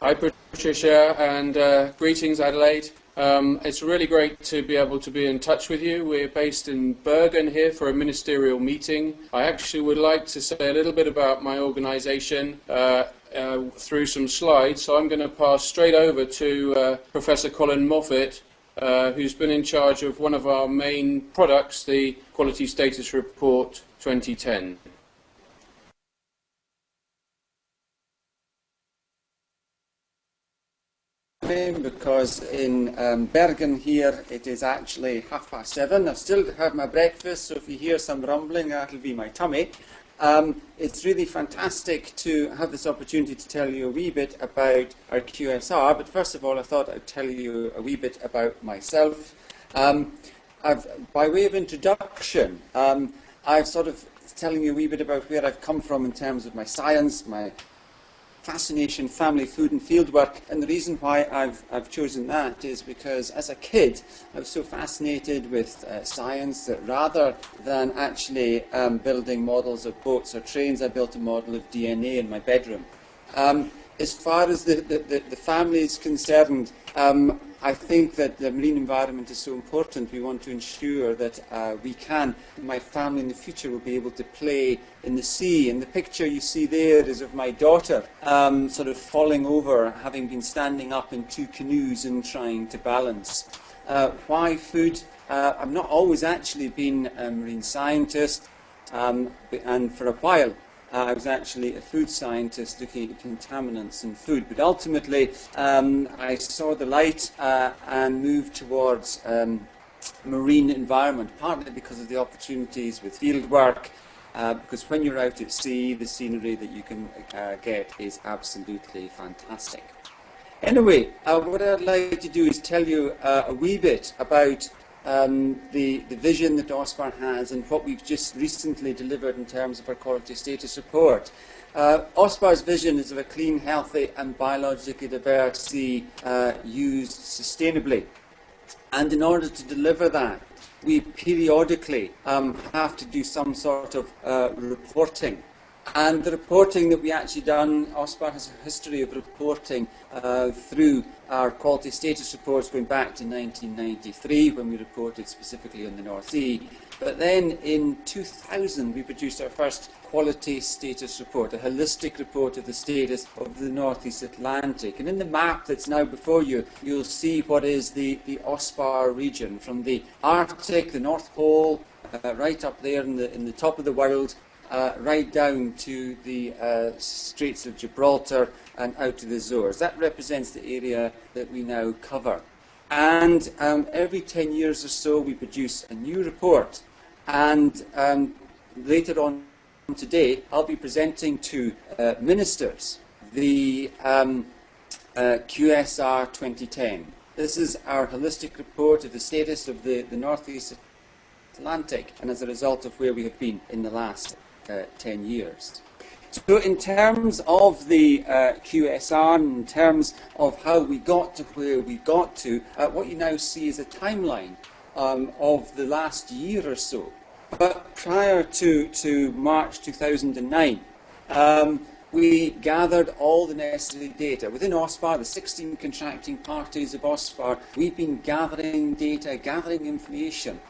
Hi Patricia, and greetings Adelaide. It's really great to be able to be in touch with you. We're based in Bergen here for a ministerial meeting. I actually would like to say a little bit about my organisation through some slides, so I'm going to pass straight over to Professor Colin Moffat, who's been in charge of one of our main products, the Quality Status Report 2010. Because in Bergen here it is actually 7:30. I've still had my breakfast, so if you hear some rumbling, that'll be my tummy. It's really fantastic to have this opportunity to tell you a wee bit about our QSR, but first of all I thought I'd tell you a wee bit about myself. By way of introduction, I've sort of telling you a wee bit about where I've come from in terms of my science, my fascination, family, food and fieldwork, and the reason why I've chosen that is because as a kid I was so fascinated with science that rather than actually building models of boats or trains, I built a model of DNA in my bedroom. As far as the family is concerned, I think that the marine environment is so important. We want to ensure that my family in the future will be able to play in the sea. And the picture you see there is of my daughter sort of falling over, having been standing up in two canoes and trying to balance. Why food? I've not always actually been a marine scientist, and for a while I was actually a food scientist looking at contaminants in food, but ultimately I saw the light and moved towards marine environment, partly because of the opportunities with field work, because when you're out at sea, the scenery that you can get is absolutely fantastic. Anyway, what I'd like to do is tell you a wee bit about the vision that OSPAR has and what we've just recently delivered in terms of our quality status report. OSPAR's vision is of a clean, healthy and biologically diverse sea used sustainably. And in order to deliver that, we periodically have to do some sort of reporting. And the reporting that we actually done, OSPAR has a history of reporting through our quality status reports going back to 1993 when we reported specifically on the North Sea. But then in 2000 we produced our first quality status report, a holistic report of the status of the North East Atlantic. And in the map that's now before you, you'll see what is the OSPAR region, from the Arctic, the North Pole, right up there in the top of the world, right down to the Straits of Gibraltar and out to the Azores. That represents the area that we now cover. And every 10 years or so we produce a new report. And later on today I'll be presenting to ministers the QSR 2010. This is our holistic report of the status of the North East Atlantic, and as a result of where we have been in the last 10 years. So in terms of the QSR, in terms of how we got to where we got to, what you now see is a timeline of the last year or so. But prior to March 2009, we gathered all the necessary data. Within OSPAR, the 16 contracting parties of OSPAR, we've been gathering data, gathering information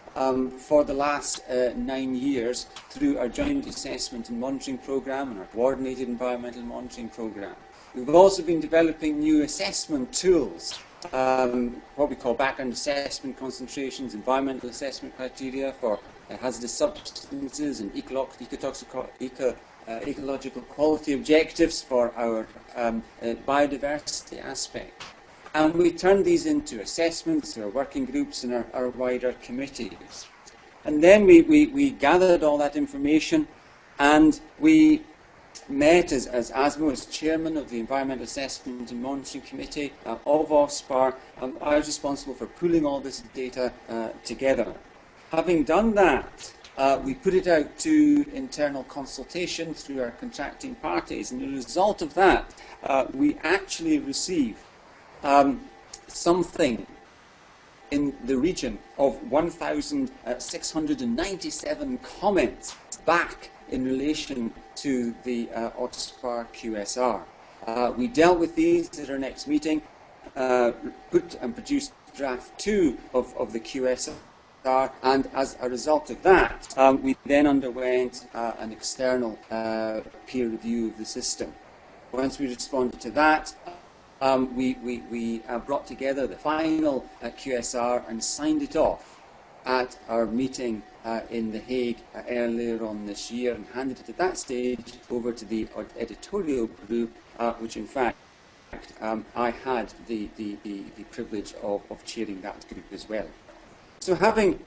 for the last 9 years through our joint assessment and monitoring programme and our coordinated environmental monitoring programme. We've also been developing new assessment tools, what we call background assessment concentrations, environmental assessment criteria for hazardous substances and ecological quality objectives for our biodiversity aspect. And we turned these into assessments, our working groups and our wider committees. And then we gathered all that information and we met as ASMO, as chairman of the Environmental Assessment and Monitoring Committee of OSPAR. I was responsible for pulling all this data together. Having done that, we put it out to internal consultation through our contracting parties, and as a result of that, we actually received something in the region of 1,697 comments back in relation to the OSPAR QSR. We dealt with these at our next meeting, put and produced draft 2 of the QSR, and as a result of that, we then underwent an external peer review of the system. Once we responded to that, we brought together the final QSR and signed it off at our meeting in The Hague earlier on this year, and handed it at that stage over to the editorial group, which in fact I had the privilege of chairing that group as well. So having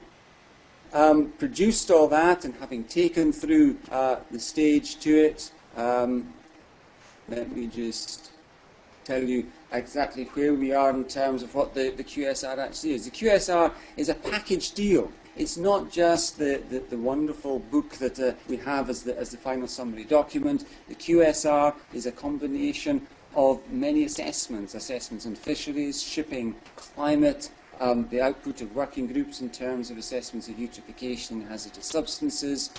produced all that and having taken through the stage to it, let me just tell you exactly where we are in terms of what the QSR actually is. The QSR is a package deal. It's not just the wonderful book that we have as the final summary document. The QSR is a combination of many assessments on fisheries, shipping, climate, the output of working groups in terms of assessments of eutrophication and hazardous substances.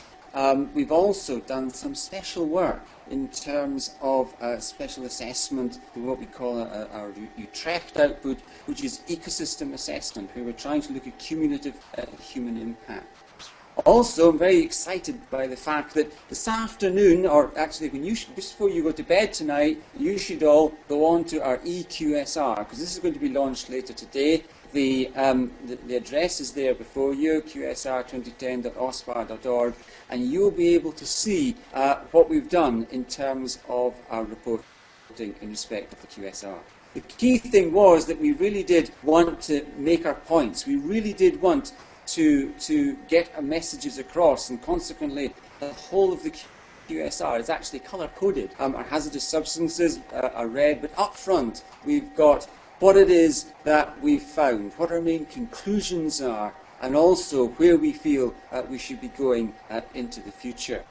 We've also done some special work in terms of special assessment of what we call our Utrecht output, which is ecosystem assessment, where we're trying to look at cumulative human impact. Also, I'm very excited by the fact that this afternoon, or actually just before you go to bed tonight, you should all go on to our EQSR, because this is going to be launched later today. The address is there before you, qsr2010.ospar.org, and you'll be able to see what we've done in terms of our reporting in respect of the QSR. The key thing was that we really did want to make our points. We really did want to get our messages across, and consequently the whole of the QSR is actually colour-coded. Our hazardous substances are red, but up front we've got what it is that we've found, what our main conclusions are, and also where we feel we should be going into the future.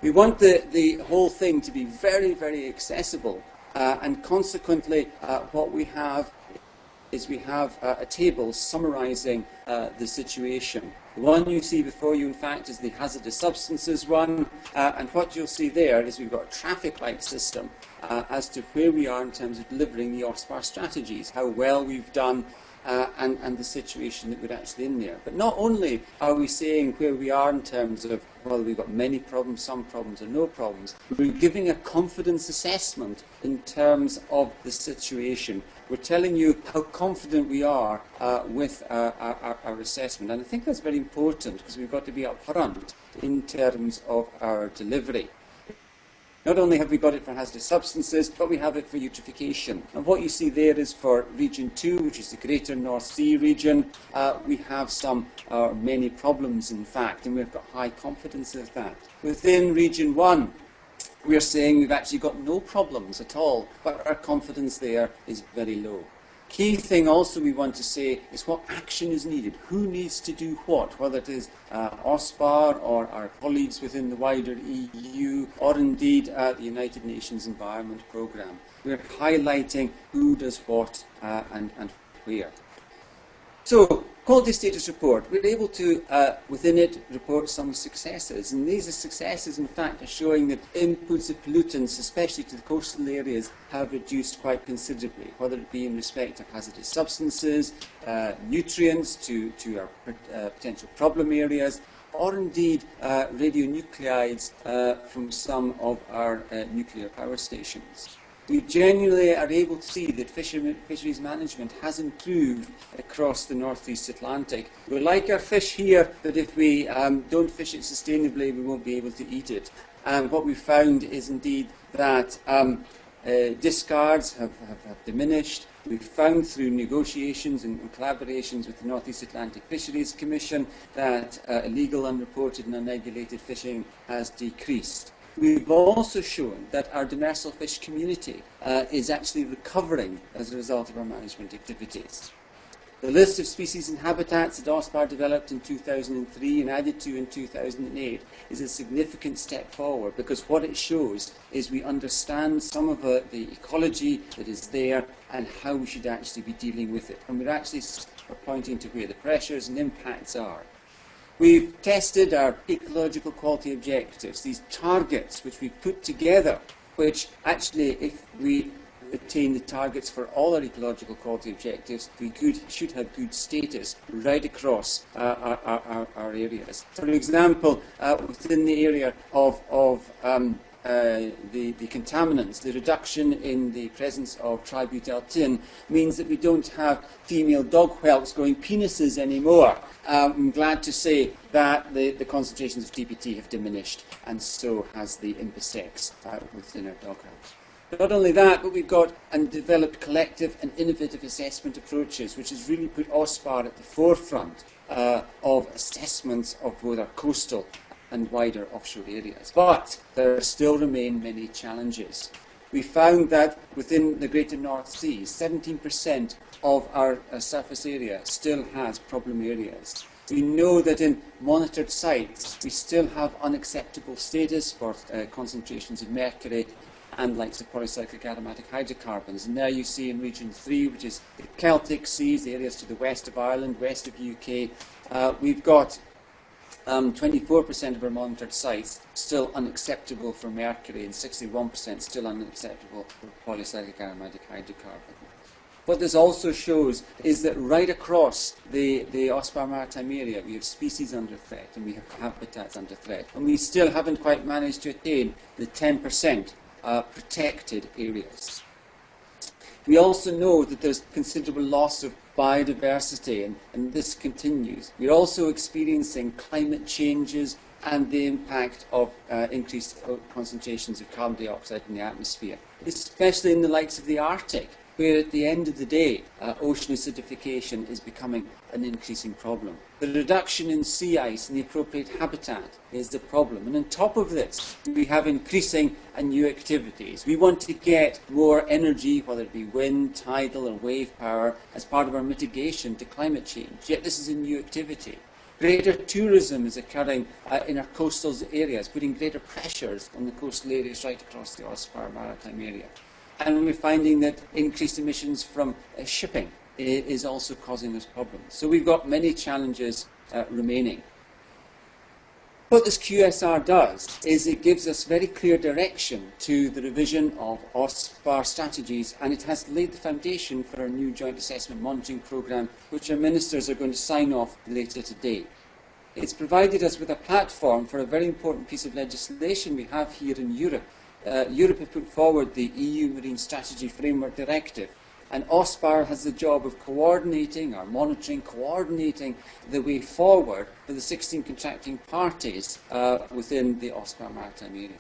We want the whole thing to be very, very accessible, and consequently what we have is we have a table summarising the situation. The one you see before you, in fact, is the hazardous substances one, and what you'll see there is we've got a traffic light system as to where we are in terms of delivering the OSPAR strategies, how well we've done, and the situation that we're actually in there. But not only are we saying where we are in terms of whether we've got many problems, some problems, or no problems, we're giving a confidence assessment in terms of the situation. We're telling you how confident we are with our assessment. And I think that's very important, because we've got to be upfront in terms of our delivery. Not only have we got it for hazardous substances, but we have it for eutrophication. And what you see there is for Region 2, which is the Greater North Sea region. We have many problems, in fact, and we've got high confidence of that. Within Region 1, we're saying we've actually got no problems at all, but our confidence there is very low. Key thing also we want to say is what action is needed. Who needs to do what, whether it is OSPAR or our colleagues within the wider EU, or indeed the United Nations Environment Programme. We're highlighting who does what and where. So, quality status report. We're able to, within it, report some successes. And these successes, in fact, are showing that inputs of pollutants, especially to the coastal areas, have reduced quite considerably, whether it be in respect of hazardous substances, nutrients to our potential problem areas, or indeed radionuclides from some of our nuclear power stations. We genuinely are able to see that fisheries management has improved across the northeast Atlantic. We like our fish here, but if we don't fish it sustainably, we won't be able to eat it. And what we've found is indeed that discards have diminished. We've found through negotiations and collaborations with the Northeast Atlantic Fisheries Commission that illegal, unreported and unregulated fishing has decreased. We've also shown that our demersal fish community is actually recovering as a result of our management activities. The list of species and habitats that OSPAR developed in 2003 and added to in 2008 is a significant step forward, because what it shows is we understand some of the ecology that is there and how we should actually be dealing with it. And we're actually pointing to where the pressures and impacts are. We've tested our ecological quality objectives, these targets which we've put together which actually, if we attain the targets for all our ecological quality objectives, we should have good status right across our areas. For example, within the area of the contaminants, the reduction in the presence of tributyl means that we don't have female dog whelps growing penises anymore. I'm glad to say that the concentrations of TBT have diminished, and so has the impisex within our dog house. Not only that, but we've got and developed collective and innovative assessment approaches, which has really put OSPAR at the forefront of assessments of both our coastal and wider offshore areas. But there still remain many challenges. We found that within the Greater North Sea, 17% of our surface area still has problem areas. We know that in monitored sites, we still have unacceptable status for concentrations of mercury and likes of polycyclic aromatic hydrocarbons. And there you see in Region 3, which is the Celtic Seas, the areas to the west of Ireland, west of UK, we've got 24% of our monitored sites still unacceptable for mercury, and 61% still unacceptable for polycyclic aromatic hydrocarbon. What this also shows is that right across the OSPAR maritime area, we have species under threat and we have habitats under threat. And we still haven't quite managed to attain the 10% protected areas. We also know that there's considerable loss of biodiversity, and this continues. We're also experiencing climate changes and the impact of increased concentrations of carbon dioxide in the atmosphere, especially in the likes of the Arctic, where at the end of the day, ocean acidification is becoming an increasing problem. The reduction in sea ice and the appropriate habitat is the problem. And on top of this, we have increasing and new activities. We want to get more energy, whether it be wind, tidal or wave power, as part of our mitigation to climate change. Yet this is a new activity. Greater tourism is occurring in our coastal areas, putting greater pressures on the coastal areas right across the OSPAR maritime area. And we're finding that increased emissions from shipping is also causing us problems. So we've got many challenges remaining. What this QSR does is it gives us very clear direction to the revision of OSPAR strategies, and it has laid the foundation for our new Joint Assessment Monitoring Programme, which our ministers are going to sign off later today. It's provided us with a platform for a very important piece of legislation we have here in Europe. Europe has put forward the EU Marine Strategy Framework Directive, and OSPAR has the job of coordinating or monitoring, coordinating the way forward for the 16 contracting parties within the OSPAR maritime area.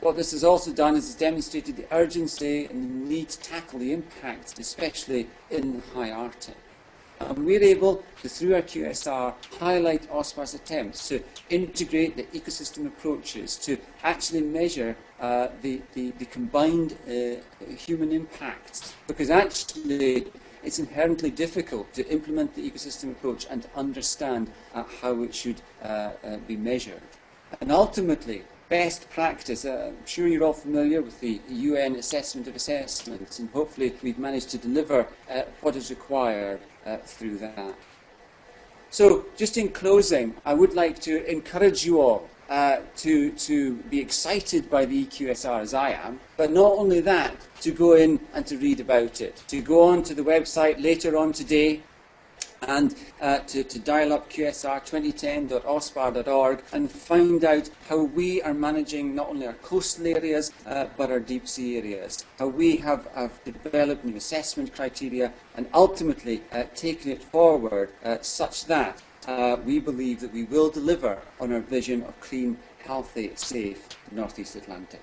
What this has also done is it's demonstrated the urgency and the need to tackle the impacts, especially in the high Arctic. And we're able to, through our QSR, highlight OSPAR's attempts to integrate the ecosystem approaches to actually measure the combined human impacts, because actually it's inherently difficult to implement the ecosystem approach and to understand how it should be measured. And ultimately, best practice, I'm sure you're all familiar with the UN assessment of assessments, and hopefully we've managed to deliver what is required through that. So, just in closing, I would like to encourage you all to be excited by the EQSR as I am, but not only that, to go in and to read about it, to go on to the website later on today and to dial up qsr2010.ospar.org and find out how we are managing not only our coastal areas but our deep sea areas, how we have developed new assessment criteria and ultimately taken it forward such that we believe that we will deliver on our vision of clean, healthy, safe North East Atlantic.